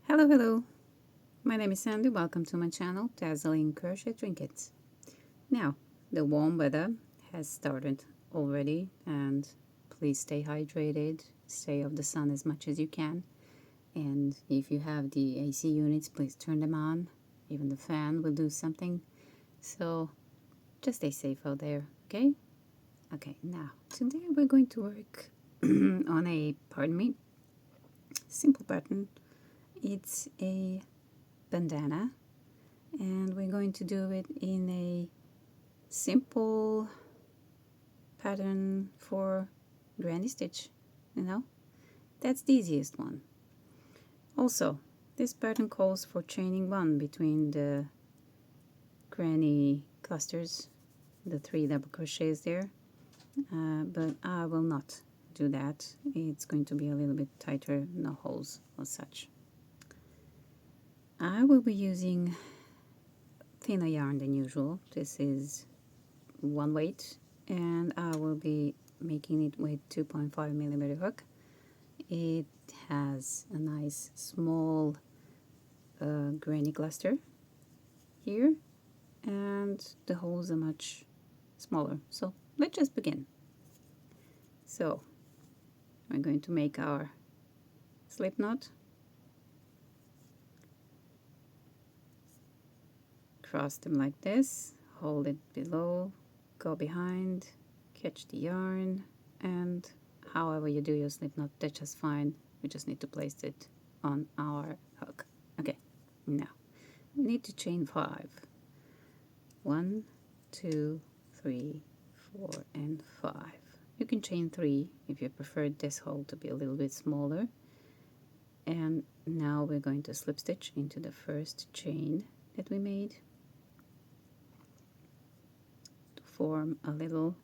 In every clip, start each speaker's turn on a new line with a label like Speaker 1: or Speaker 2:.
Speaker 1: Hello, my name is Sandy. Welcome to my channel, Dazzling Crochet Trinkets. Now, the warm weather has started already, and please stay hydrated, stay off the sun as much as you can, and if you have the AC units, please turn them on. Even the fan will do something, so just stay safe out there, okay? Okay, now, today we're going to work on a, simple pattern. It's a bandana, and we're going to do it in a simple pattern for granny stitch. That's the easiest one. Also, this pattern calls for chaining 1 between the granny clusters, the 3 double crochets there, but I will not do that. It's going to be a little bit tighter, no holes or such. I will be using thinner yarn than usual. This is 1 weight, and I will be making it with 2.5mm hook. It has a nice small granny cluster here, and the holes are much smaller. So let's just begin. So we're going to make our slip knot. Cross them like this, hold it below, go behind, catch the yarn, and however you do your slip knot, that's just fine. We just need to place it on our hook. Okay, now we need to chain 5. 1, 2, 3, 4, and 5. You can chain 3 if you prefer this hole to be a little bit smaller. And now we're going to slip stitch into the first chain that we made, form a little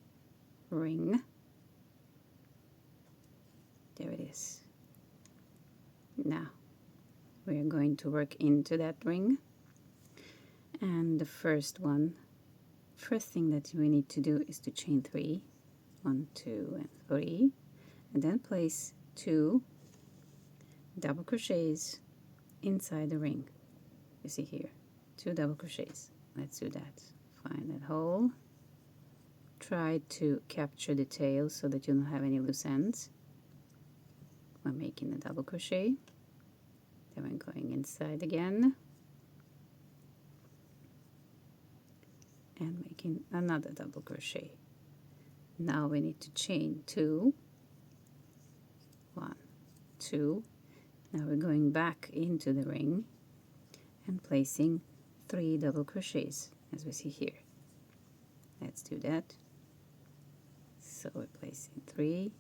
Speaker 1: ring. There it is. Now we're going to work into that ring, and the first thing that we need to do is to chain 3. 1, 2, and 3, and then place 2 double crochets inside the ring. You see here, 2 double crochets. Let's do that. Find that hole. Try to capture the tail so that you don't have any loose ends when making a double crochet. Then we're going inside again and making another double crochet. Now we need to chain 2. 1, 2. Now we're going back into the ring and placing 3 double crochets as we see here. Let's do that. So we're placing 3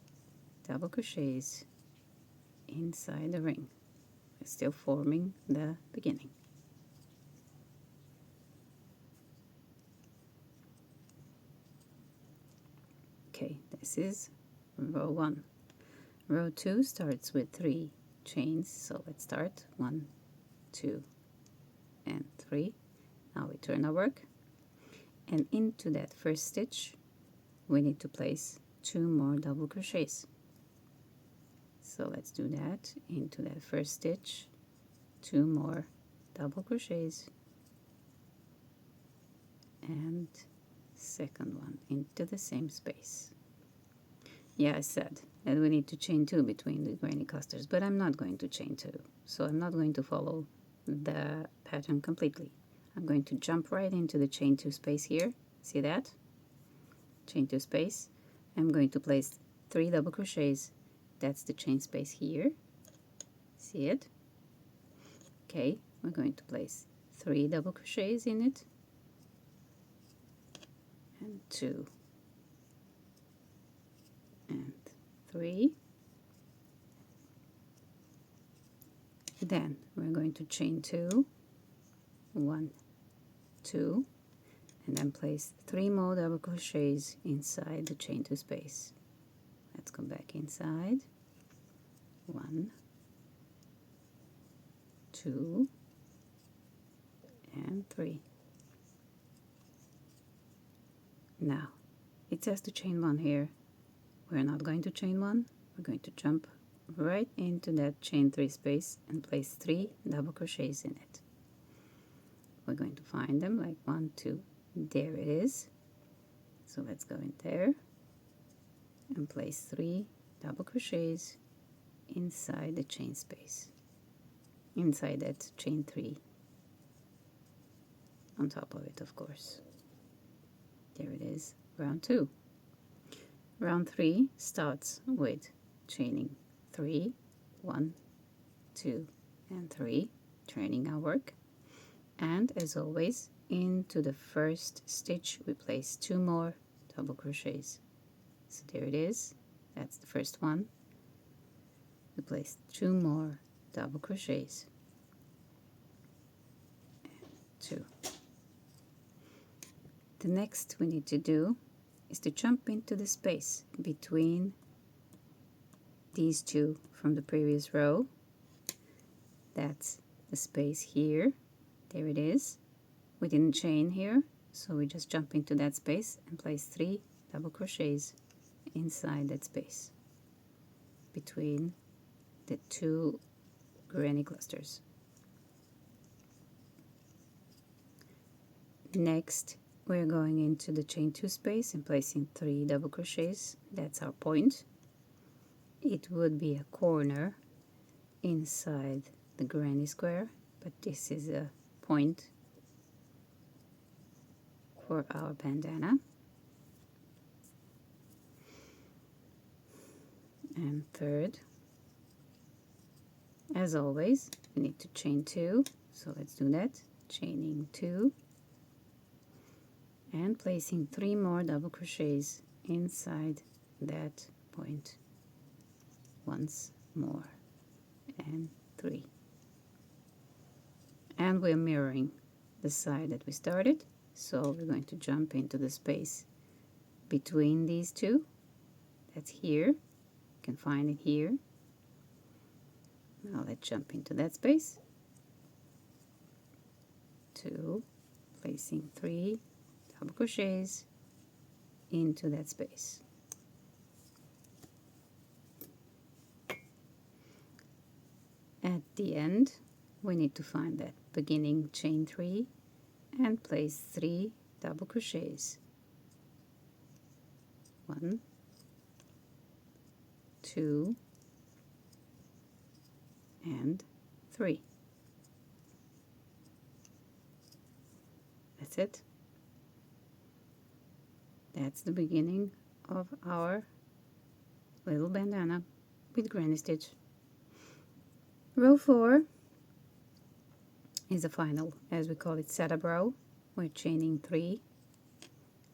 Speaker 1: double crochets inside the ring. We're still forming the beginning. Okay, this is row 1. Row 2 starts with 3 chains, so let's start 1, 2, and 3. Now we turn our work, and into that first stitch we need to place 2 more double crochets. So let's do that. Into that first stitch, 2 more double crochets, and second one into the same space. Yeah, I said that we need to chain 2 between the granny clusters, but I'm not going to chain 2, so I'm not going to follow the pattern completely. I'm going to jump right into the chain 2 space here. See that? Chain 2 space. I'm going to place 3 double crochets. That's the chain space here. See it? Okay, we're going to place 3 double crochets in it, and 2, and 3. Then we're going to chain 2, 1, 2, and then place 3 more double crochets inside the chain 2 space. Let's come back inside. 1, 2, and 3. Now it says to chain 1 here. We're not going to chain 1. We're going to jump right into that chain 3 space and place 3 double crochets in it. We're going to find them like 1, 2, there it is. So let's go in there and place 3 double crochets inside the chain space, inside that chain 3, on top of it, of course. There it is, round 2. Round 3 starts with chaining 3, 1, 2, and 3, turning our work, and as always, into the first stitch we place 2 more double crochets. So there it is, that's the first one. We place 2 more double crochets, 2. The next we need to do is to jump into the space between these 2 from the previous row. That's the space here, there it is. We didn't chain here, so we just jump into that space and place 3 double crochets inside that space between the 2 granny clusters. Next, we're going into the chain 2 space and placing 3 double crochets. That's our point. It would be a corner inside the granny square, but this is a point for our bandana. And third, as always, we need to chain 2, so let's do that. Chaining 2 and placing 3 more double crochets inside that point once more, and 3. And we're mirroring the side that we started, so we're going to jump into the space between these 2. That's here, you can find it here. Now let's jump into that space, 2, placing 3 double crochets into that space. At the end, we need to find that beginning chain 3 and place 3 double crochets. 1, 2, and 3. That's it. That's the beginning of our little bandana with granny stitch. Row 4 is the final, as we call it, setup row. We're chaining 3,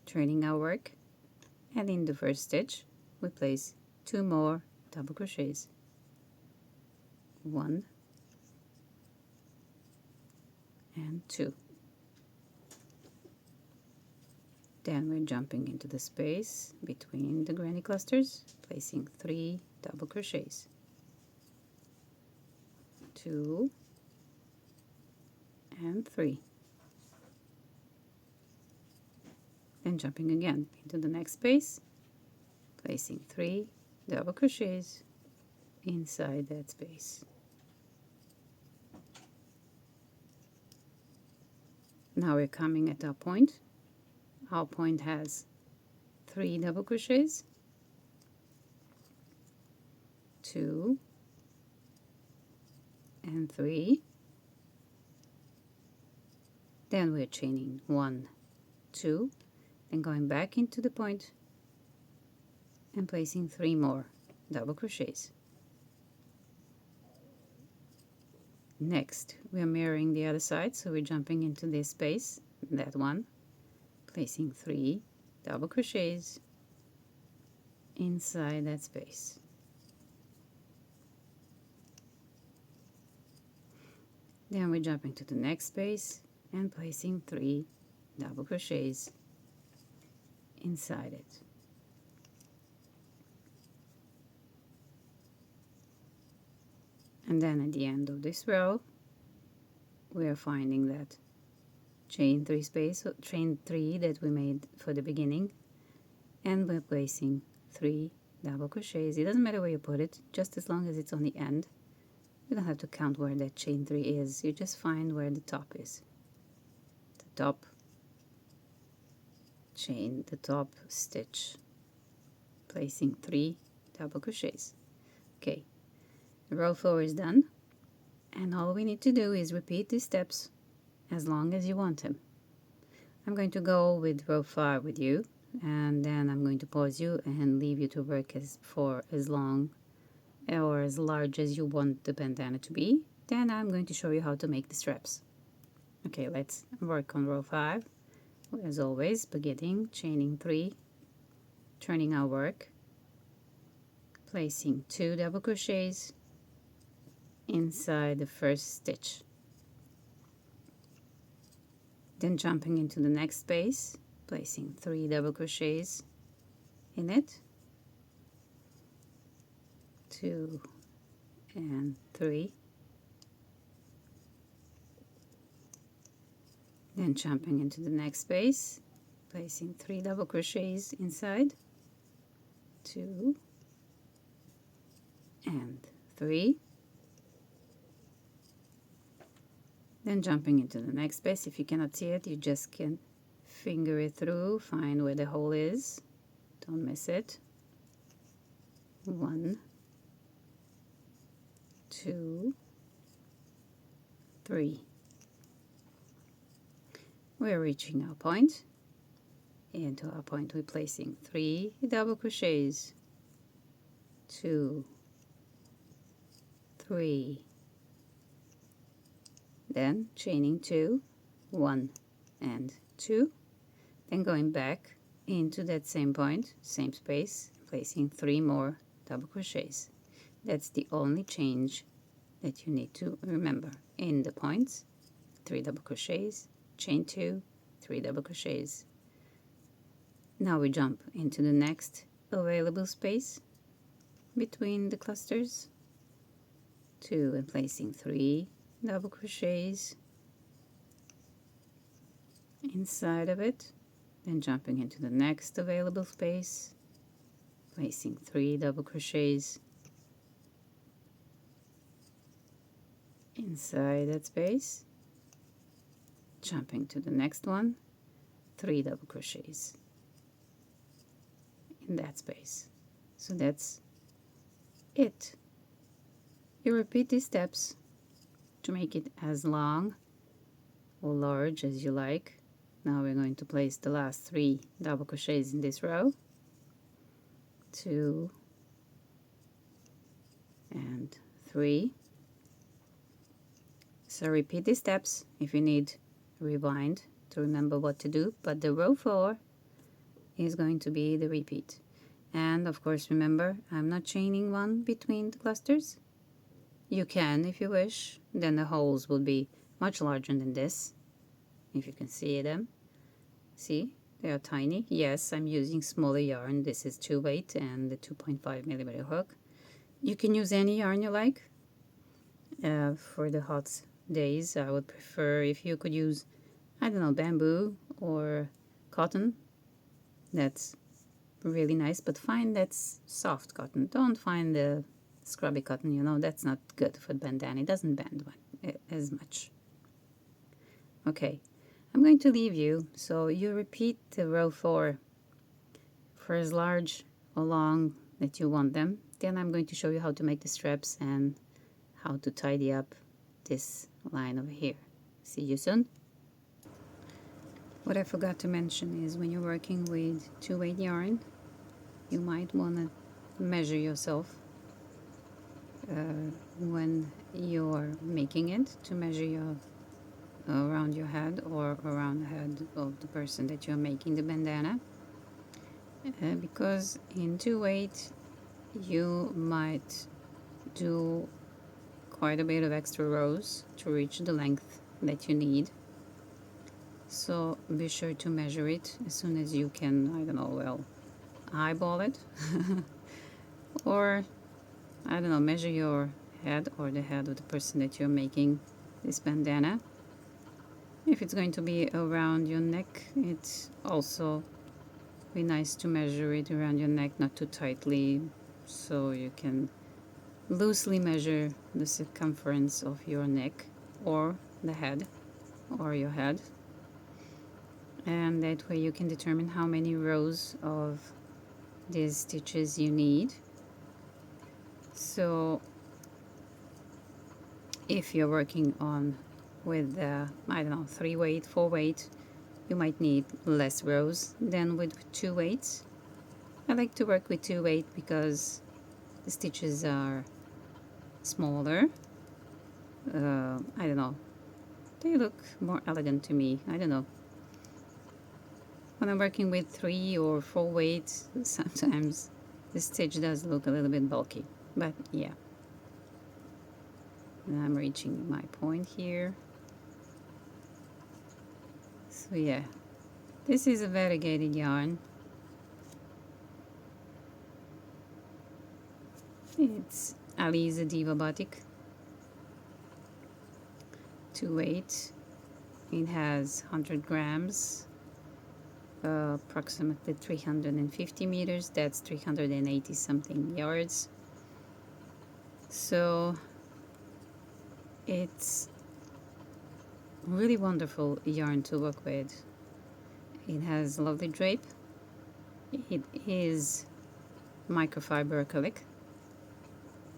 Speaker 1: turning our work, and in the first stitch we place 2 more double crochets. 1 and 2. Then we're jumping into the space between the granny clusters, placing 3 double crochets. 2 and 3. Then jumping again into the next space, placing 3 double crochets inside that space. Now we're coming at our point. Our point has 3 double crochets, 2 and 3. Then we're chaining 1, 2, then going back into the point and placing 3 more double crochets. Next, we are mirroring the other side, so we're jumping into this space, that one, placing 3 double crochets inside that space. Then we're jumping to the next space and placing 3 double crochets inside it. And then at the end of this row, we are finding that chain 3 space, chain 3 that we made for the beginning, and we're placing 3 double crochets. It doesn't matter where you put it, just as long as it's on the end. You don't have to count where that chain 3 is. You just find where the top is. The top chain, the top stitch, placing 3 double crochets. Okay, the row 4 is done, and all we need to do is repeat these steps as long as you want them. I'm going to go with row 5 with you, and then I'm going to pause you and leave you to work for as long or as large as you want the bandana to be. Then I'm going to show you how to make the straps. Okay, let's work on row 5. As always, beginning, chaining 3, turning our work, placing 2 double crochets inside the first stitch, then jumping into the next space, placing 3 double crochets in it, 2 and 3, then jumping into the next space, placing 3 double crochets inside, 2 and 3, then jumping into the next space. If you cannot see it, you just can finger it through, find where the hole is, don't miss it. 1, 2, 3. We're reaching our point. Into our point we're placing 3 double crochets, 2, 3, then chaining 2, 1 and 2, then going back into that same point, same space, placing 3 more double crochets. That's the only change that you need to remember. In the points, 3 double crochets, chain 2, 3 double crochets. Now we jump into the next available space between the clusters, 2, and placing 3 double crochets inside of it, then jumping into the next available space, placing 3 double crochets inside that space, jumping to the next one, 3 double crochets in that space. So that's it. You repeat these steps to make it as long or large as you like. Now we're going to place the last 3 double crochets in this row, 2 and 3. So repeat these steps. If you need, rewind to remember what to do, but the row 4 is going to be the repeat. And of course, remember, I'm not chaining 1 between the clusters. You can if you wish, then the holes will be much larger than this, if you can see them. See, they are tiny. Yes, I'm using smaller yarn. This is 2-weight and the 2.5mm hook. You can use any yarn you like. For the hot days, I would prefer if you could use, I don't know, bamboo or cotton. That's really nice, but find that's soft cotton. Don't find the scrubby cotton, you know, that's not good for the bandana. It doesn't bend as much. Okay, I'm going to leave you, so you repeat the row 4 for as large or long that you want them. Then I'm going to show you how to make the straps and how to tidy up this line over here. See you soon. What I forgot to mention is when you're working with 2-weight yarn, you might want to measure yourself when you're making it, to measure your around your head or around the head of the person that you're making the bandana, because in 2-weight you might do quite a bit of extra rows to reach the length that you need. So be sure to measure it as soon as you can, I don't know, well, eyeball it or I don't know, measure your head or the head of the person that you're making this bandana. If it's going to be around your neck, it's also be nice to measure it around your neck, not too tightly, so you can loosely measure the circumference of your neck or the head or your head, and that way you can determine how many rows of these stitches you need. So if you're working on with I don't know, 3 weight, 4 weight, you might need less rows than with 2 weights. I like to work with 2 weight because the stitches are smaller. I don't know, they look more elegant to me. I don't know. When I'm working with 3 or 4 weights, sometimes the stitch does look a little bit bulky, but yeah. And I'm reaching my point here. So yeah, this is a variegated yarn. It's Aliza Diva Batik 2 weight. It has 100 grams, approximately 350 meters. That's 380 something yards. So it's really wonderful yarn to work with. It has lovely drape. It is microfiber acrylic.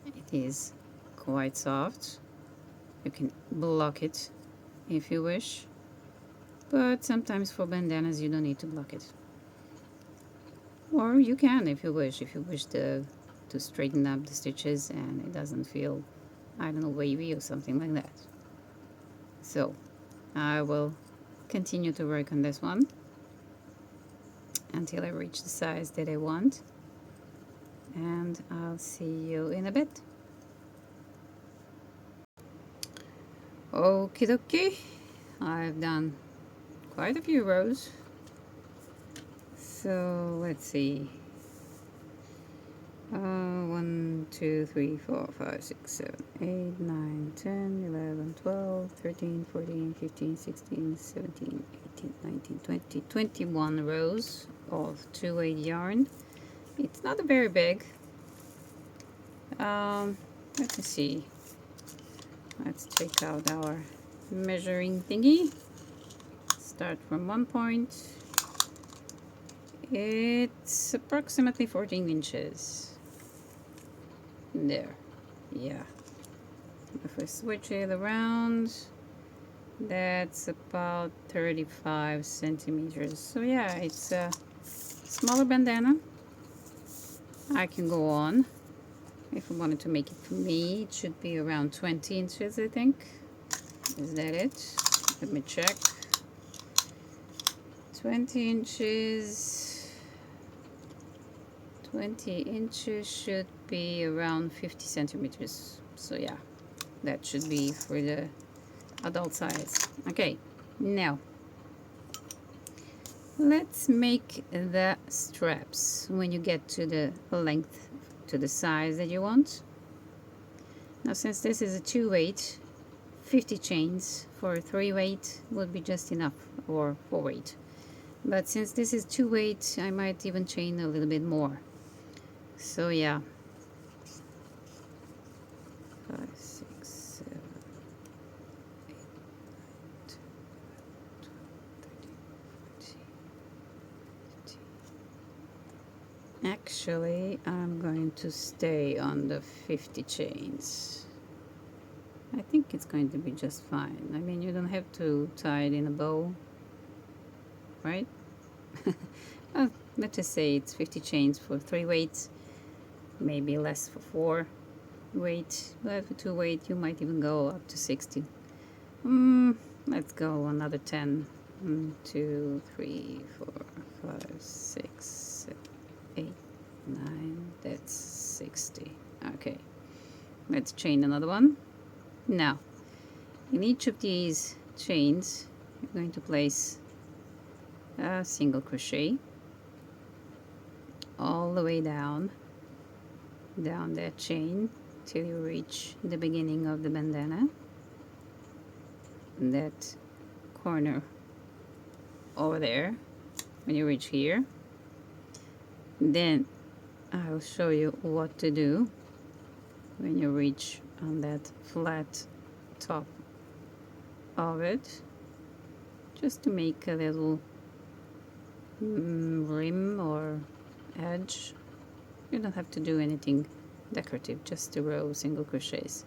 Speaker 1: It is quite soft. You can block it if you wish, but sometimes for bandanas you don't need to block it. Or you can if you wish to straighten up the stitches and it doesn't feel, I don't know, wavy or something like that. So I will continue to work on this one until I reach the size that I want, and I'll see you in a bit. Okie dokie, I've done quite a few rows, so let's see. 1, 2, 3, 4, 5, 6, 7, 8, 9, 10, 11, 12, 13, 14, 15, 16, 17, 18, 19, 20, 21 rows of 2 weight yarn. It's not very big. Let me see. Let's take out our measuring thingy. Start from one point. It's approximately 14 inches. There. Yeah. If we switch it around, that's about 35 centimeters. So yeah, it's a smaller bandana. I can go on. If I wanted to make it for me, it should be around 20 inches, I think. Is that it? Let me check. 20 inches. 20 inches should be around 50 centimeters. So yeah, that should be for the adult size. Okay, now let's make the straps when you get to the length, to the size that you want. Now since this is a 2 weight, 50 chains for 3 weight would be just enough, or 4 weight. But since this is 2 weight, I might even chain a little bit more. So yeah, 5, 6, 7, 8, 9, 10, 11, 12, 13, 14, 15. Actually, I'm going to stay on the 50 chains. I think it's going to be just fine. I mean, you don't have to tie it in a bow, right? Well, let's just say it's 50 chains for 3 weights, maybe less for 4 weight, but for 2 weight you might even go up to 60. Let's go another 10. 1, 2, 3, 4, 5, 6, 7, 8, 9. That's 60. Okay, let's chain another one. Now in each of these chains you're going to place a single crochet all the way down that chain till you reach the beginning of the bandana. And that corner over there, when you reach here, Then I'll show you what to do when you reach on that flat top of it, just to make a little rim or edge. You don't have to do anything decorative, just a row of single crochets.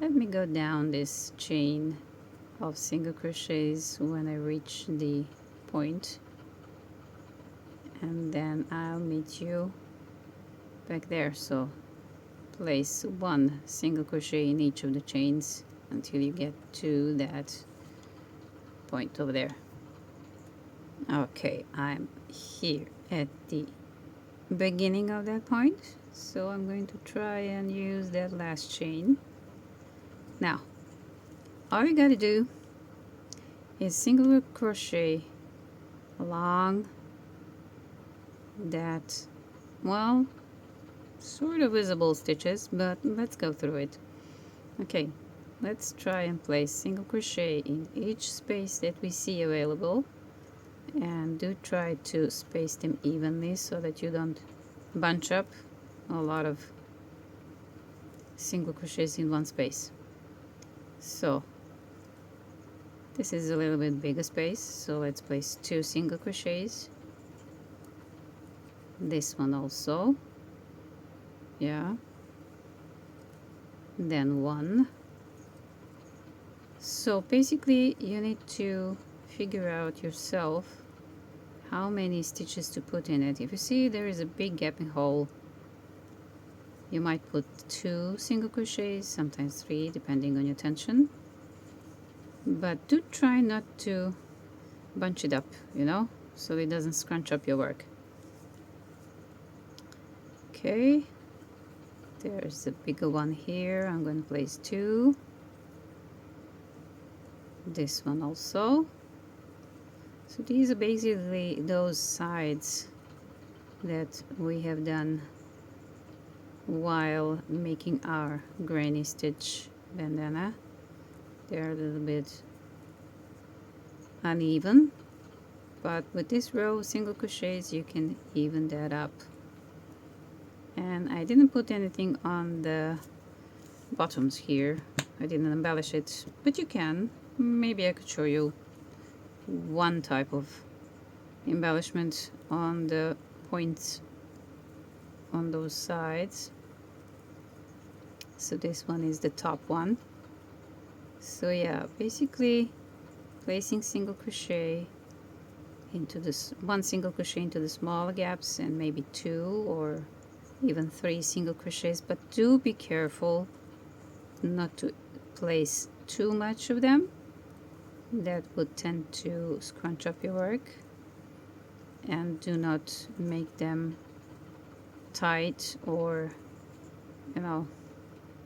Speaker 1: Let me go down this chain of single crochets when I reach the point, and then I'll meet you back there. So place one single crochet in each of the chains until you get to that point over there. Okay, I'm here at the beginning of that point, so I'm going to try and use that last chain. Now all you gotta do is single crochet along that, well, sort of visible stitches, but let's go through it. Okay, let's try and place single crochet in each space that we see available, and do try to space them evenly so that you don't bunch up a lot of single crochets in one space. So this is a little bit bigger space, so let's place 2 single crochets. This one also, yeah, then 1. So basically you need to figure out yourself how many stitches to put in it. If you see there is a big gaping hole, you might put 2 single crochets, sometimes 3, depending on your tension. But do try not to bunch it up, you know, so it doesn't scrunch up your work. Okay, there's a bigger one here. I'm going to place 2. This one also. So these are basically those sides that we have done while making our granny stitch bandana. They're a little bit uneven, but with this row of single crochets you can even that up. And I didn't put anything on the bottoms here. I didn't embellish it, but you can. Maybe I could show you one type of embellishment on the points on those sides. So this one is the top one. So yeah, basically placing single crochet into this, 1 single crochet into the smaller gaps, and maybe 2 or even 3 single crochets, but do be careful not to place too much of them. That would tend to scrunch up your work. And do not make them tight, or, you know,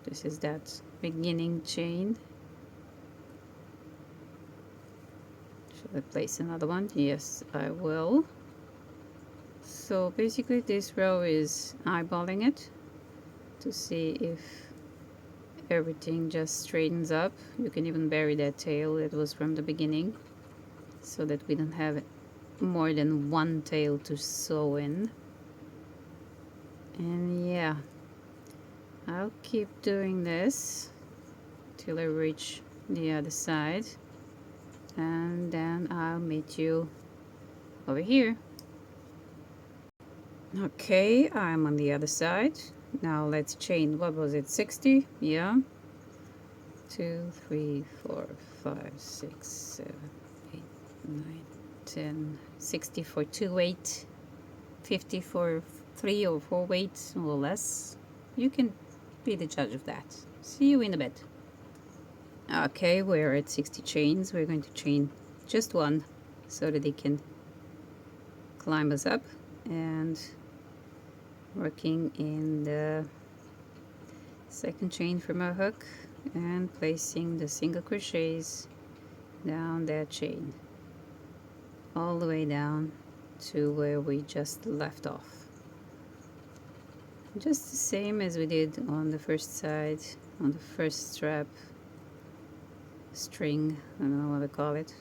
Speaker 1: this is that beginning chain. Should I place another one? Yes, I will. So basically this row is eyeballing it to see if everything just straightens up. You can even bury that tail that was from the beginning, so that we don't have more than 1 tail to sew in. And yeah, I'll keep doing this till I reach the other side, and then I'll meet you over here. Okay, I'm on the other side. Now let's chain, what was it, 60? Yeah, 2, 3, 4, 5, 6, 7, 8, 9, 10, 60 for 2 weight, 50 for 3 or 4 weights or less. You can be the judge of that. See you in a bit. Okay, we're at 60 chains. We're going to chain just 1 so that it can climb us up, and working in the 2nd chain from our hook and placing the single crochets down that chain all the way down to where we just left off. Just the same as we did on the first side, on the first strap, string, I don't know what to call it.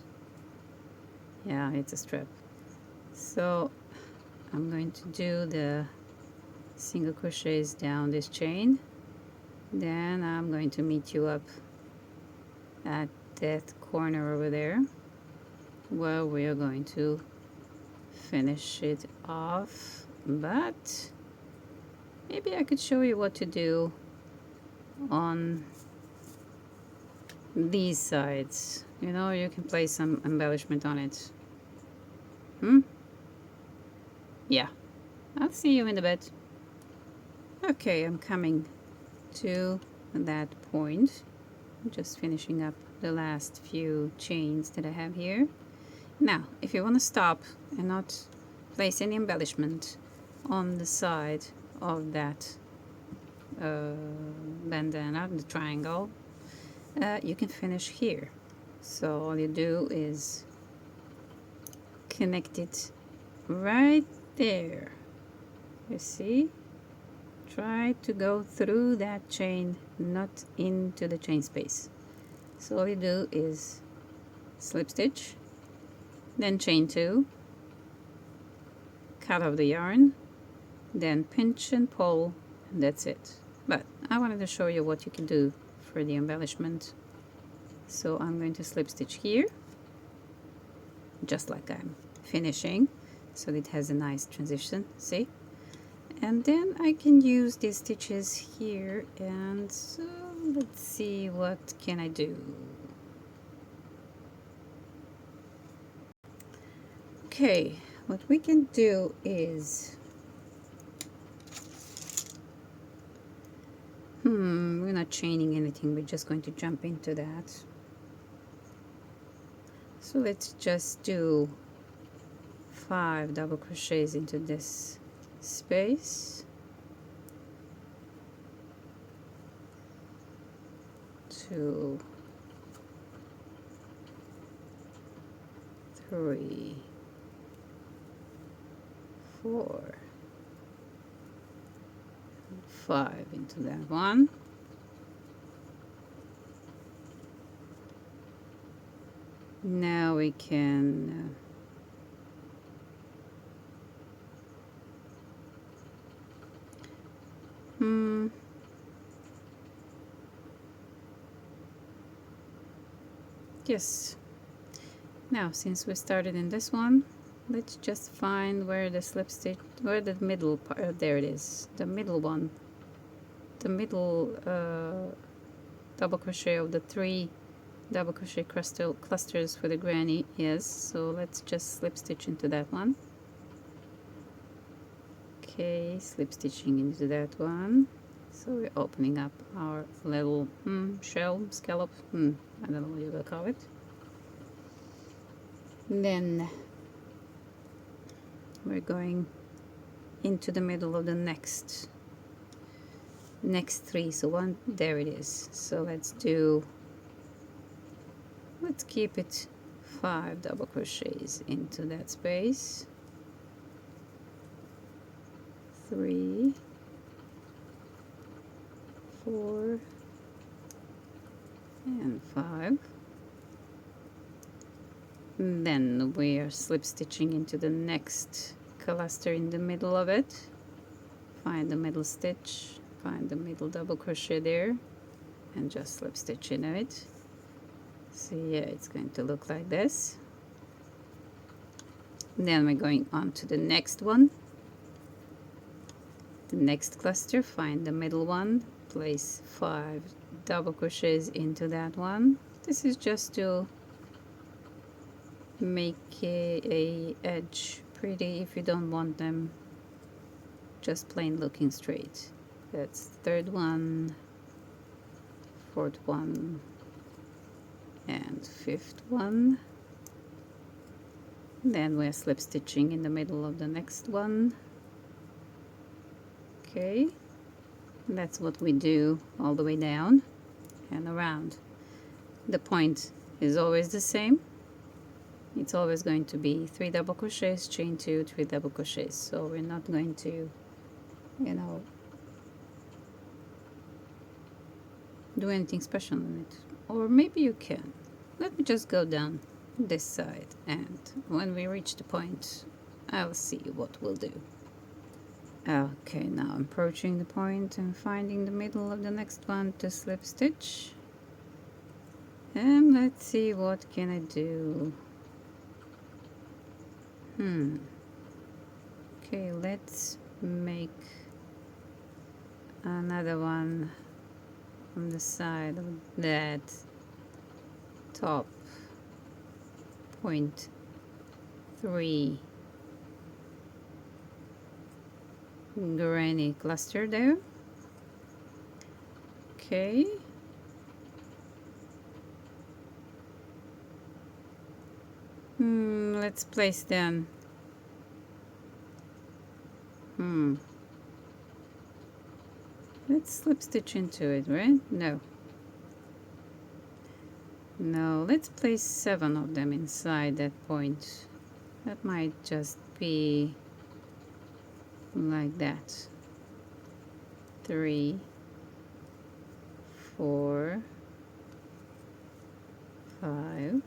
Speaker 1: Yeah, it's a strap. So I'm going to do the single crochets down this chain. Then I'm going to meet you up at that corner over there where we are going to finish it off. But maybe I could show you what to do on these sides. You know, you can place some embellishment on it. Yeah, I'll see you in a bit. Okay, I'm coming to that point. I'm just finishing up the last few chains that I have here. Now, if you want to stop and not place any embellishment on the side of that bandana, the triangle, you can finish here. So all you do is connect it right there. You see? Try to go through that chain, not into the chain space. So all you do is slip stitch, then chain 2, cut off the yarn, then pinch and pull, and that's it. But I wanted to show you what you can do for the embellishment. So I'm going to slip stitch here, just like I'm finishing, so it has a nice transition, see? And then I can use these stitches here, and so let's see, what can I do? Okay, what we can do is we're not chaining anything, we're just going to jump into that. So let's just do 5 double crochets into this space, 2, 3, 4, 5 into that one. Now we can yes. Now, since we started in this one, let's just find where the slip stitch, where the middle part, there it is, the middle one, the middle double crochet of the 3 double crochet clusters for the granny is. So let's just slip stitch into that one. Okay, slip stitching into that one. So we're opening up our little shell, scallop, I don't know what you will call it. Then we're going into the middle of the next 3. So one, there it is. So let's keep it 5 double crochets into that space. 3, 4, and 5. And then we are slip stitching into the next cluster in the middle of it. Find the middle stitch, find the middle double crochet there, and just slip stitch into it. So yeah, it's going to look like this. Then we're going on to the next one. The next cluster, find the middle one, place 5 double crochets into that one. This is just to make a edge pretty if you don't want them just plain looking straight. That's the 3rd one, 4th one, and 5th one. Then we're slip stitching in the middle of the next one. Okay, that's what we do all the way down and around. The point is always the same. It's always going to be 3 double crochets, chain 2, 3 double crochets. So we're not going to, you know, do anything special on it. Or maybe you can. Let me just go down this side, and when we reach the point, I'll see what we'll do. Okay, now I'm approaching the point and finding the middle of the next one to slip stitch. And let's see, what can I do? Okay, let's make another one on the side of that top 0.3 granny cluster there. Okay. Let's place them. Let's slip stitch into it, right? No. No, let's place 7 of them inside that point. That might just be like that. 3, 4, 5,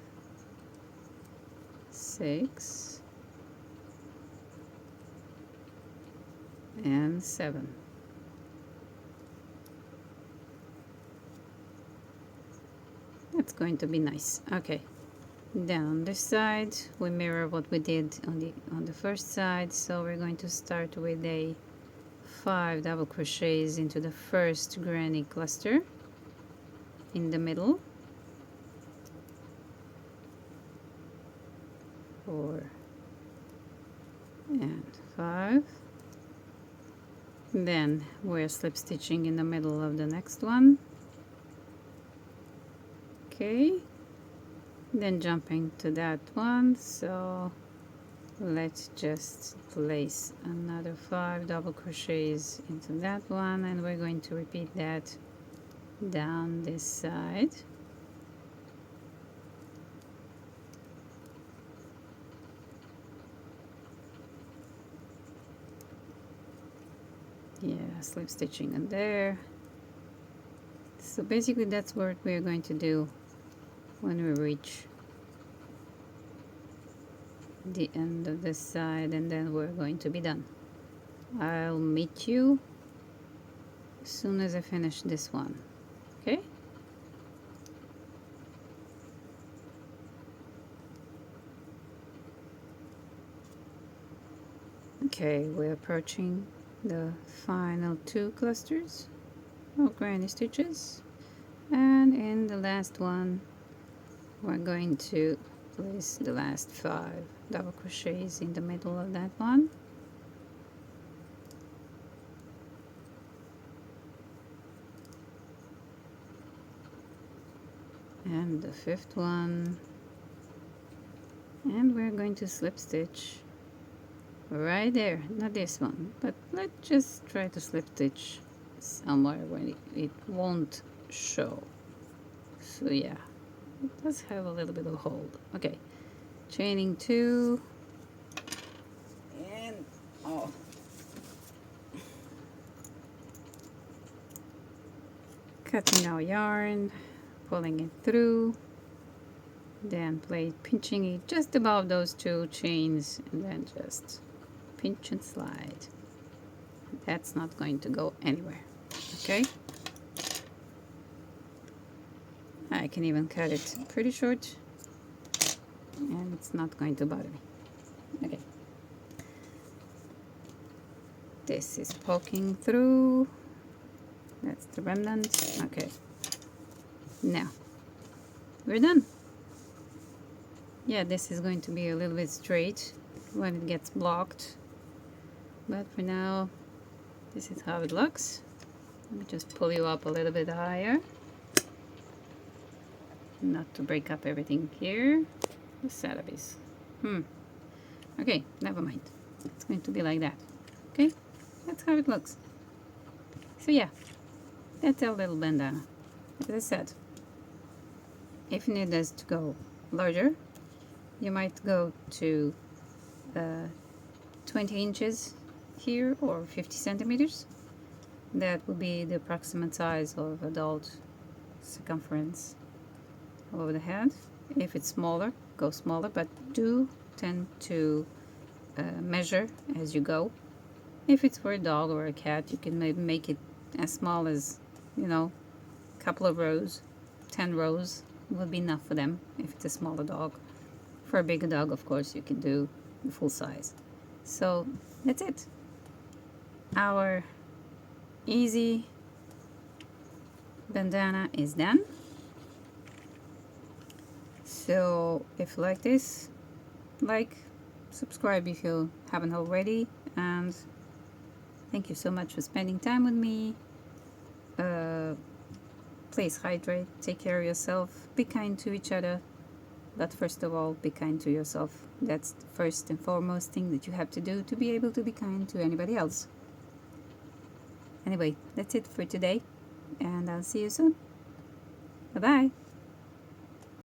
Speaker 1: 6, and 7. That's going to be nice. Okay. Down this side we mirror what we did on the first side, so we're going to start with a 5 double crochets into the first granny cluster in the middle. 4 and 5. Then we're slip stitching in the middle of the next one. Okay, then jumping to that one, so let's just place another 5 double crochets into that one, and we're going to repeat that down this side. Yeah, slip stitching in there. So basically that's what we're going to do when we reach the end of this side, and then we're going to be done. I'll meet you as soon as I finish this one. Okay? Okay, we're approaching the final 2 clusters of granny stitches, and in the last one we're going to place the last 5 double crochets in the middle of that one. And the 5th one, and we're going to slip stitch right there. Not this one, but let's just try to slip stitch somewhere where it won't show. So yeah, it does have a little bit of hold. Okay, chaining 2, and cutting our yarn, pulling it through, then pinching it just above those 2 chains, and then just pinch and slide. That's not going to go anywhere. Okay, I can even cut it pretty short and it's not going to bother me. Okay, this is poking through. That's the remnant. Okay, now we're done. Yeah, this is going to be a little bit straight when it gets blocked, but for now this is how it looks. Let me just pull you up a little bit higher, not to break up everything here. The setup is okay, never mind. It's going to be like that. Okay, that's how it looks. So yeah, that's our little bandana. As I said, if you need this to go larger, you might go to 20 inches here, or 50 centimeters. That would be the approximate size of adult circumference over the head. If it's smaller, go smaller, but do tend to measure as you go. If it's for a dog or a cat, you can maybe make it as small as, you know, a couple of rows. 10 rows will be enough for them if it's a smaller dog. For a bigger dog, of course, you can do the full size. So that's it. Our easy bandana is done. So if you like this, like, subscribe if you haven't already, and thank you so much for spending time with me. Please hydrate, take care of yourself, be kind to each other, but first of all, be kind to yourself. That's the first and foremost thing that you have to do to be able to be kind to anybody else. Anyway, that's it for today, and I'll see you soon. Bye-bye.